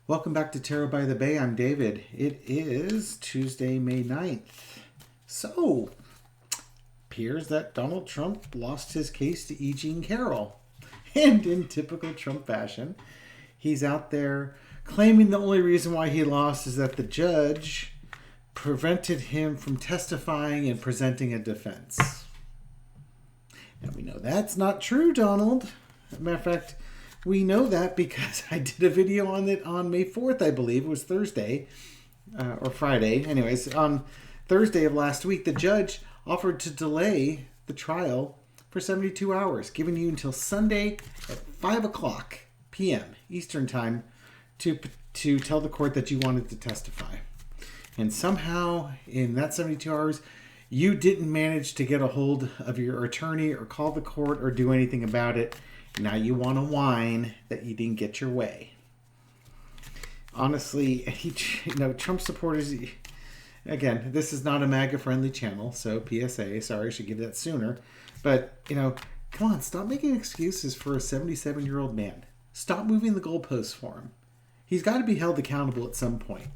Welcome back to Tarot by the Bay. I'm David. It is Tuesday, May 9th. So, appears that Donald Trump lost his case to E Jean Carroll. And in typical Trump fashion, he's out there claiming the only reason why he lost is that the judge prevented him from testifying and presenting a defense. Now, we know that's not true, Donald. As a matter of fact, we know that because I did a video on it on May 4th, I believe. It was Thursday or Friday. Anyways, on Thursday of last week, the judge offered to delay the trial for 72 hours, giving you until Sunday at 5 o'clock p.m. Eastern Time to tell the court that you wanted to testify. And somehow, in that 72 hours, you didn't manage to get a hold of your attorney or call the court or do anything about it. Now you want to whine that you didn't get your way. Honestly, Trump supporters, again, this is not a MAGA-friendly channel, so PSA, sorry, I should give that sooner. But, come on, stop making excuses for a 77-year-old man. Stop moving the goalposts for him. He's got to be held accountable at some point.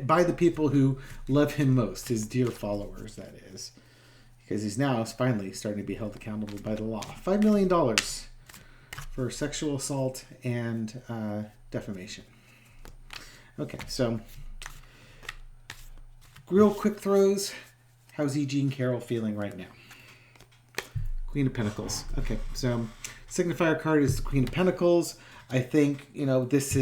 By the people who love him most, his dear followers, that is. Because he's now finally starting to be held accountable by the law. $5 million for sexual assault and defamation. Okay, so real quick throws. How's E Jean Carroll feeling right now? Queen of Pentacles. Okay, so signifier card is the Queen of Pentacles. I think, this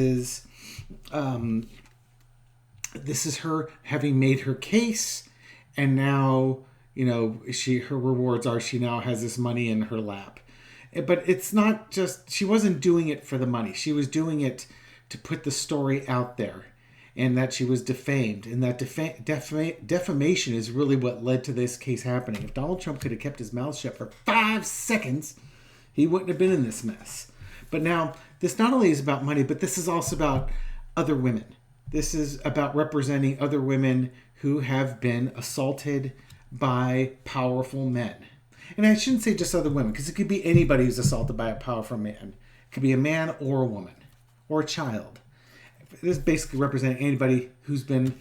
is her having made her case, and now her rewards are she now has this money in her lap. But it's not just, she wasn't doing it for the money. She was doing it to put the story out there, and that she was defamed. And that defamation is really what led to this case happening. If Donald Trump could have kept his mouth shut for 5 seconds, he wouldn't have been in this mess. But now, this not only is about money, but this is also about other women. This is about representing other women who have been assaulted by powerful men. And I shouldn't say just other women, because it could be anybody who's assaulted by a powerful man. It could be a man or a woman or a child. This is basically representing anybody who's been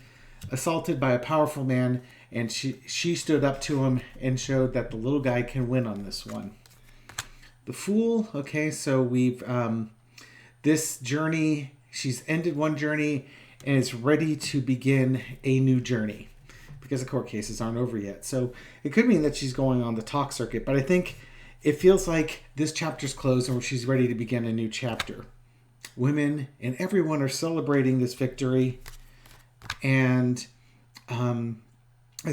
assaulted by a powerful man, and she stood up to him and showed that the little guy can win on this one. The Fool. Okay, so we've this journey, she's ended one journey and is ready to begin a new journey, because the court cases aren't over yet. So it could mean that she's going on the talk circuit, but I think it feels like this chapter's closed and she's ready to begin a new chapter. Women and everyone are celebrating this victory. And I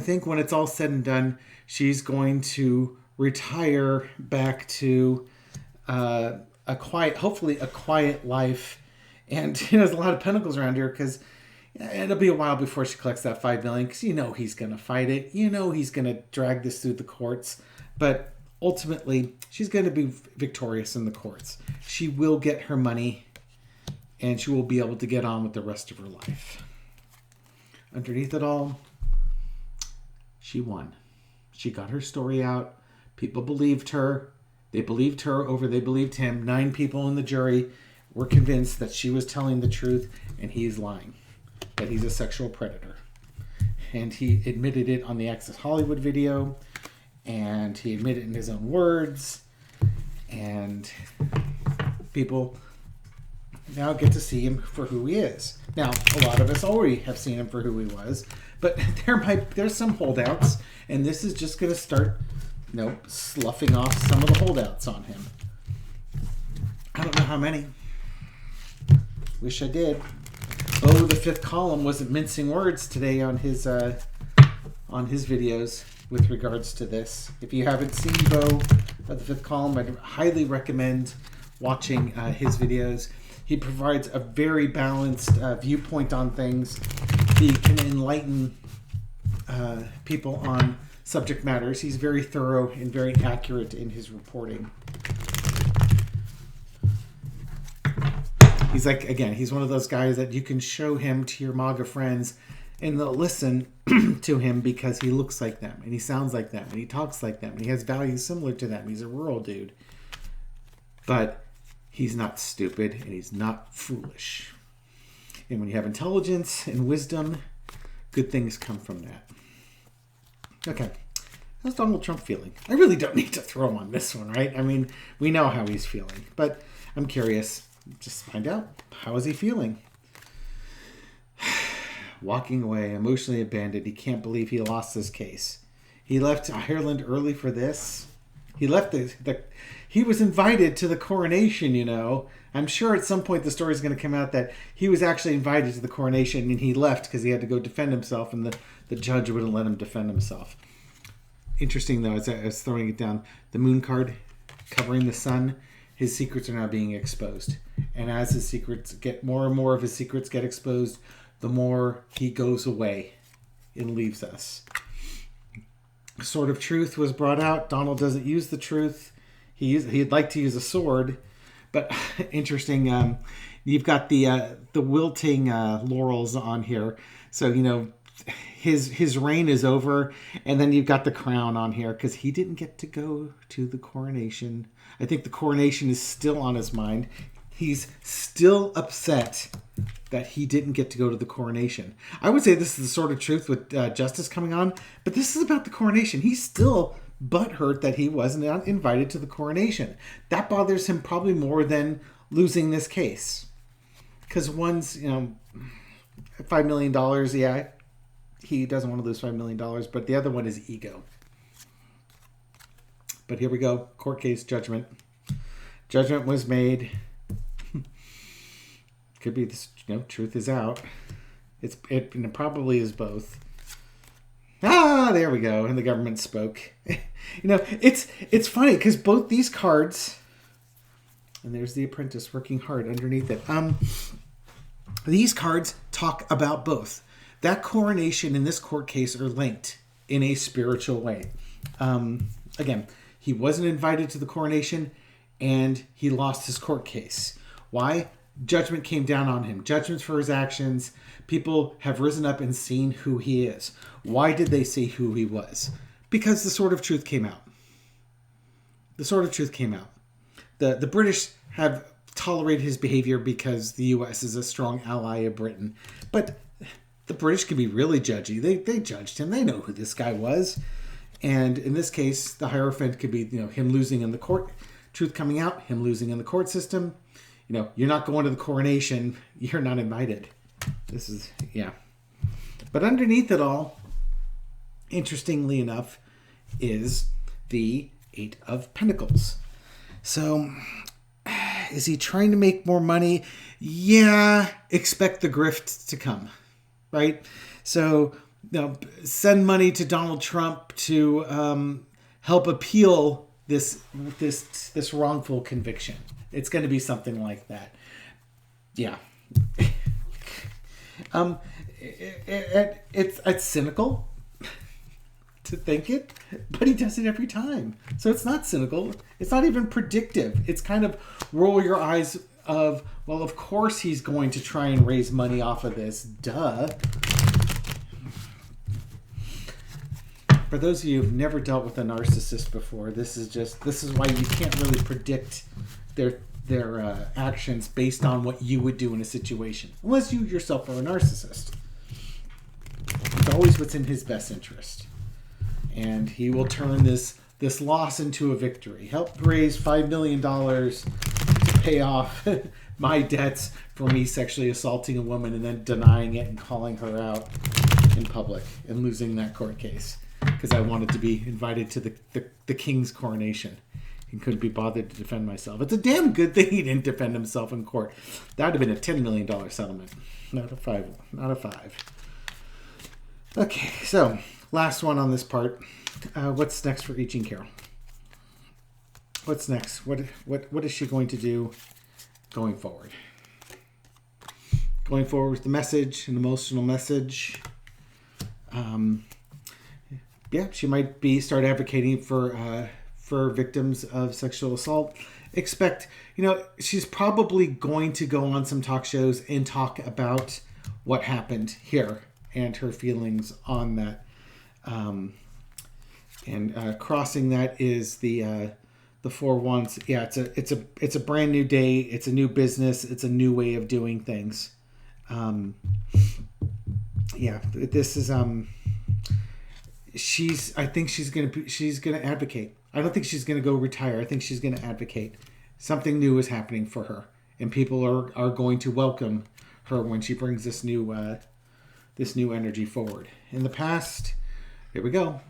think when it's all said and done, she's going to retire back to hopefully a quiet life. And there's a lot of pentacles around here, because it'll be a while before she collects that $5 million, because he's going to fight it. He's going to drag this through the courts. But ultimately, she's going to be victorious in the courts. She will get her money, and she will be able to get on with the rest of her life. Underneath it all, she won. She got her story out. People believed her. They believed her over they believed him. 9 people in the jury were convinced that she was telling the truth and he's lying, that he's a sexual predator. And he admitted it on the Access Hollywood video, and he admitted it in his own words, and people now get to see him for who he is. Now, a lot of us already have seen him for who he was, but there's some holdouts, and this is just going to start sloughing off some of the holdouts on him. I don't know how many. Wish I did. Oh, the fifth column wasn't mincing words today on his videos with regards to this. If you haven't seen Bo of the fifth column, I'd highly recommend watching his videos. He provides a very balanced viewpoint on things. He can enlighten people on subject matters. He's very thorough and very accurate in his reporting. He's he's one of those guys that you can show him to your MAGA friends and they'll listen to him because he looks like them and he sounds like them and he talks like them and he has values similar to them. He's a rural dude. But He's not stupid and he's not foolish. And when you have intelligence and wisdom, good things come from that. Okay. How's Donald Trump feeling? I really don't need to throw him on this one, right? I mean, we know how he's feeling, but I'm curious. Just find out. How is he feeling? Walking away, emotionally abandoned. He can't believe he lost this case. He left Ireland early for this. He left he was invited to the coronation, you know. I'm sure at some point the story is going to come out that he was actually invited to the coronation and he left because he had to go defend himself and the judge wouldn't let him defend himself. Interesting, though, as I was throwing it down, the moon card covering the sun, his secrets are now being exposed. And as his secrets get, more and more of his secrets get exposed, the more he goes away and leaves us. Sword of Truth was brought out. Donald doesn't use the truth. He'd like to use a sword. But interesting, you've got the wilting laurels on here. So, you know, his reign is over, and then you've got the crown on here because he didn't get to go to the coronation. I think the coronation is still on his mind. He's still upset that he didn't get to go to the coronation. I would say this is the Sword of Truth with justice coming on, but this is about the coronation. He's still butthurt that he wasn't invited to the coronation. That bothers him probably more than losing this case. Because one's, you know, $5 million, yeah, he doesn't want to lose $5 million, but the other one is ego. But here we go. Court case, judgment. Judgment was made. Could be this, you know, truth is out. It probably is both. There we go. And the government spoke. You know, it's funny because both these cards, and there's the apprentice working hard underneath it. These cards talk about both. That coronation and this court case are linked in a spiritual way. Again, he wasn't invited to the coronation and he lost his court case. Why? Judgment came down on him. Judgments for his actions. People have risen up and seen who he is. Why did they see who he was? Because the Sword of Truth came out. The Sword of Truth came out. The British have tolerated his behavior because the U.S. is a strong ally of Britain. But the British can be really judgy. They judged him. They know who this guy was. And in this case, the Hierophant could be, you know, him losing in the court, truth coming out, him losing in the court system. You know, you're not going to the coronation. You're not invited. This is, yeah. But underneath it all, interestingly enough, is the Eight of Pentacles. So, is he trying to make more money? Yeah, expect the grift to come, right? So, you know, send money to Donald Trump to help appeal this wrongful conviction. It's going to be something like that. Yeah. It's cynical to think it, but he does it every time. So it's not cynical. It's not even predictive. It's kind of roll your eyes of, well, of course he's going to try and raise money off of this. Duh. For those of you who've never dealt with a narcissist before, this is why you can't really predict their actions based on what you would do in a situation, unless you yourself are a narcissist. It's always what's in his best interest, and he will turn this loss into a victory. Help raise $5 million to pay off my debts for me sexually assaulting a woman and then denying it and calling her out in public and losing that court case because I wanted to be invited to the king's coronation and couldn't be bothered to defend myself. It's a damn good thing he didn't defend himself in court. That would have been a $10 million settlement, not a five. Okay, so last one on this part. What's next for E Jean Carroll? What's next? What is she going to do going forward? Going forward with the message, an emotional message. Yeah, she might start advocating for victims of sexual assault. Expect, you know, she's probably going to go on some talk shows and talk about what happened here and her feelings on that. And crossing that is the The Four Wands. Yeah, it's a brand new day. It's a new business. It's a new way of doing things. Yeah, this is I think she's gonna advocate. I don't think she's gonna go retire. I think she's gonna advocate. Something new is happening for her, and people are going to welcome her when she brings this new energy forward. In the past, there we go.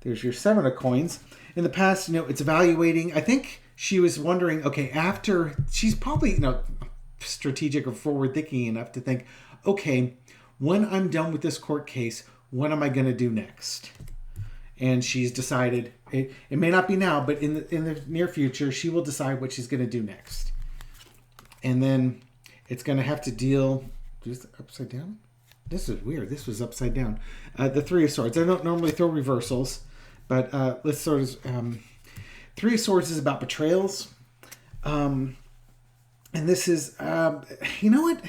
There's your 7 of coins. In the past, it's evaluating. I think she was wondering, okay, after she's probably, strategic or forward thinking enough to think, okay, when I'm done with this court case, what am I going to do next? And she's decided, it may not be now, but in the near future, she will decide what she's going to do next. And then it's going to have to deal, just upside down? This is weird. This was upside down. The 3 of Swords. I don't normally throw reversals, but let's sort of... 3 of Swords is about betrayals. And this is... you know what?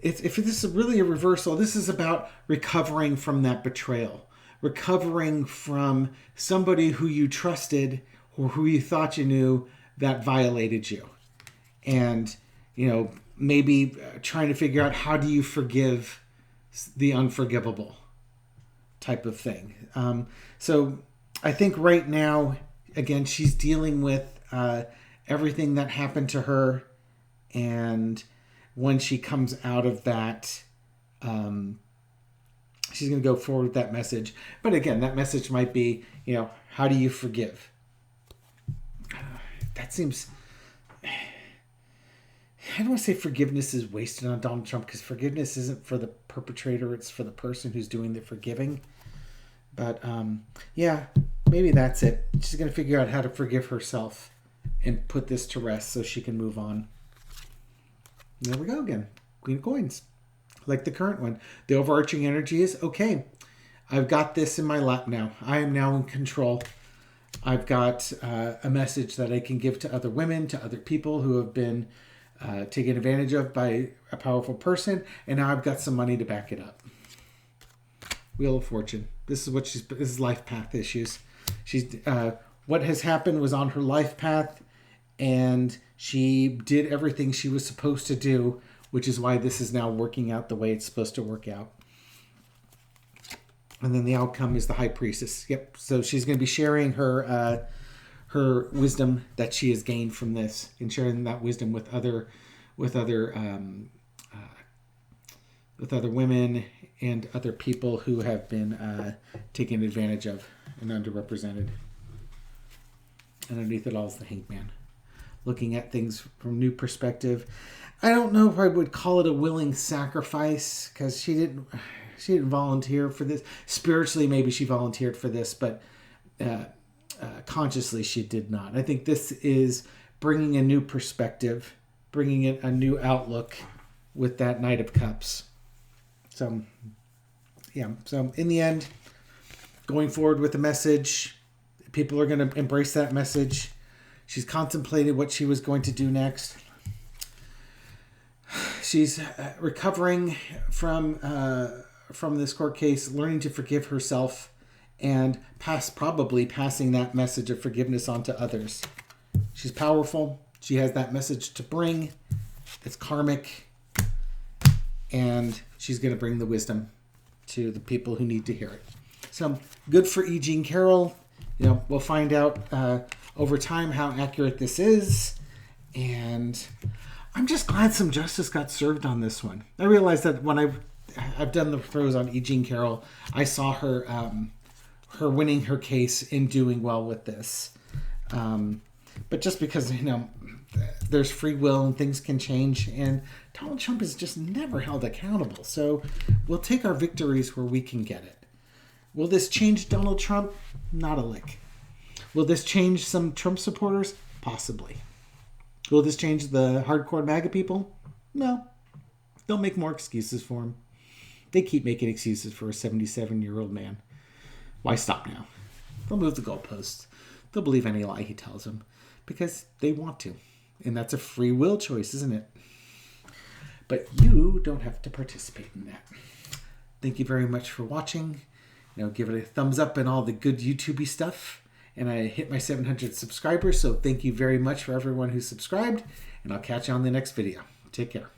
If this is really a reversal, this is about recovering from that betrayal. Recovering from somebody who you trusted or who you thought you knew that violated you. And, maybe trying to figure out how do you forgive the unforgivable type of thing. So I think right now, again, she's dealing with everything that happened to her. And when she comes out of that, she's going to go forward with that message. But again, that message might be, how do you forgive? That seems... I don't want to say forgiveness is wasted on Donald Trump, because forgiveness isn't for the perpetrator, it's for the person who's doing the forgiving. But yeah, maybe that's it. She's going to figure out how to forgive herself and put this to rest so she can move on. And there we go again. Queen of Coins. Like the current one. The overarching energy is, okay, I've got this in my lap now. I am now in control. I've got a message that I can give to other women, to other people who have been taken advantage of by a powerful person, and now I've got some money to back it up. Wheel of Fortune. This is life path issues. She's what has happened was on her life path, and she did everything she was supposed to do, which is why this is now working out the way it's supposed to work out. And then the outcome is the High Priestess. Yep. So she's going to be sharing her wisdom that she has gained from this, and sharing that wisdom with other women and other people who have been taken advantage of and underrepresented. And underneath it all is the Hanged Man, looking at things from a new perspective. I don't know if I would call it a willing sacrifice, because she didn't volunteer for this. Spiritually, maybe she volunteered for this, but consciously she did not. I think this is bringing a new perspective, bringing in a new outlook with that Knight of Cups. So, yeah. So in the end, going forward with the message, people are going to embrace that message. She's contemplated what she was going to do next. She's recovering from this court case, learning to forgive herself, and probably passing that message of forgiveness on to others. She's powerful. She has that message to bring. It's karmic. And she's going to bring the wisdom to the people who need to hear it. So good for E Jean Carroll. We'll find out over time how accurate this is. And I'm just glad some justice got served on this one. I realized that when I've done the throws on E Jean Carroll, I saw her winning her case and doing well with this. But just because, there's free will and things can change, and Donald Trump is just never held accountable. So we'll take our victories where we can get it. Will this change Donald Trump? Not a lick. Will this change some Trump supporters? Possibly. Will this change the hardcore MAGA people? No. They'll make more excuses for him. They keep making excuses for a 77-year-old man. Why stop now? They'll move the goalposts. They'll believe any lie he tells them because they want to. And that's a free will choice, isn't it? But you don't have to participate in that. Thank you very much for watching. Give it a thumbs up and all the good YouTubey stuff. and I hit my 700 subscribers. So thank you very much for everyone who subscribed, and I'll catch you on the next video. Take care.